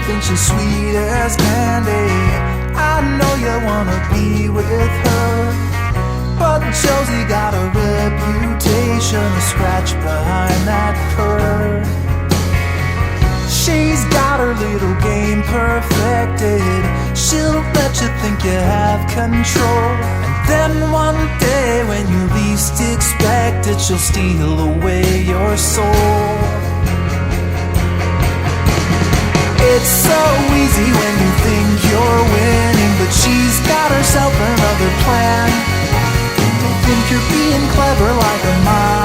think she's sweet as candy. I know you wanna be with her, but Josie got a reputation to scratch behind that curve. She's got her little game perfected. She'll let you think you have control, and then one day when you least expect it, she'll steal away your soul. It's so easy when you think you're winning, but she's got herself another plan. Don't think you're being clever like a mom.